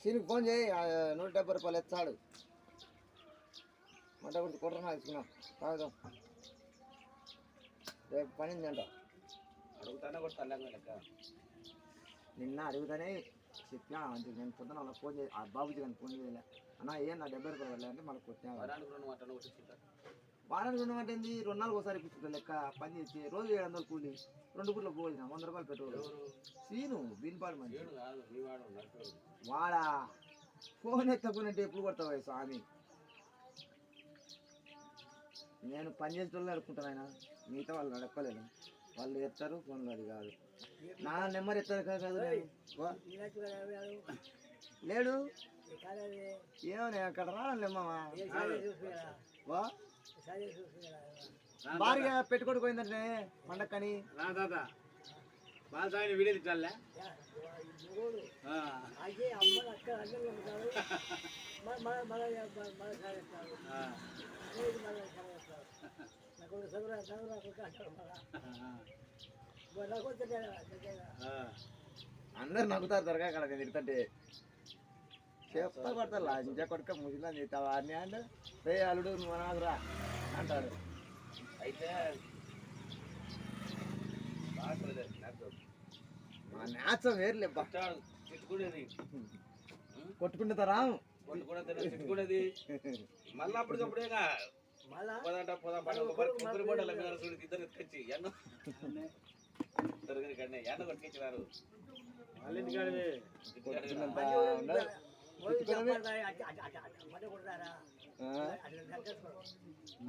సీనికి phone చేయి 170 రూపాయలు ఎత్తాడు మంట గురించి కుట్రనా తీసుకున్నాం తాగుదాం రేపు పని ఉందంట అడుగుతానే కూడా తల్లంగా లెక్క నిన్న అడుగుతానే చెప్పినా అంటే నేను పొద్దున అలా ఫోన్ చేసి ఆ బాబుజీ కానీ ఫోన్ చేయలే అన్న ఏం నా 70 రూపాయలు వెళ్ళా అంటే మనకు కొట్టినా వారానికి 2 గంట ఏంది 2 నెలలకు ఒకసారి ఇప్పించుకుంటా లెక్క పని చేసి రోజు 700 కూలి 2 పూట్ల పోయినా 100 రూపాయలు పెట్రోల్ సీను బీన్పాడు మంచి వాడా ఫోన్ ఎత్తకున్నట్టు ఎప్పుడు కొడతావు స్వామి నేను పని చేసేటోళ్ళని అడుక్కుంటాను ఆయన మిగతా వాళ్ళు అడక్కలేను వాళ్ళు ఎత్తారు ఫోన్లో అది కాదు నా నెంబర్ ఎత్తారు కాదు లేడు ఏమన్నా అక్కడ రాలేమ్మా వా భారీగా పెట్టుకోడు పోయిందంటే పండక్కని బాగా వీడియో తిట్టాలే అందరు నవ్వుతారు దొరక అక్కడ నేను తిడుతుంటే చెప్తా కొడతా లాంచా కొడుక ముసిలా చేస్తావా అని అంటే రే అల్లుడు నువ్వు అనాదురా అంటాడు అయితే మా నాచం వేరులే తిట్టుకునేది కొట్టుకుంటారా తిట్టుకునేది మళ్ళీ అప్పటికప్పుడేగా కొబ్బరి బొండాల మీద ఇద్దరు ఎత్తుకొచ్చి ఎన్నో ఎన్న కొట్టుకొచ్చినారు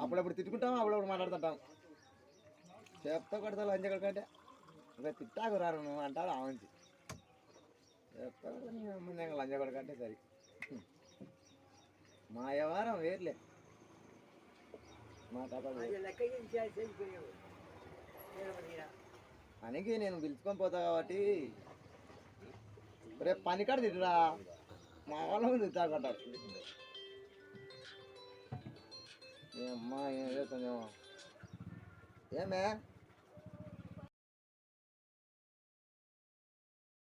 అప్పుడప్పుడు తిట్టుకుంటాం అప్పుడప్పుడు మాట్లాడుతుంటాం చెప్తా కొడతా లంచగడకంటే ఇంకా తిట్టాకు రారు నువ్వు అంటారు ఆ మంచి చెప్తా ముందు లంచగడకంటే సరి మా వ్యవహారం వేర్లే మా తాత అనికి నేను పిలుచుకొని పోతా కాబట్టి రేపు పనికాడ తిట్టురా మా వాళ్ళ ముందు తిట్టాకంటారు ఏమ్మా ఏం చేస్తానేమో ఏమే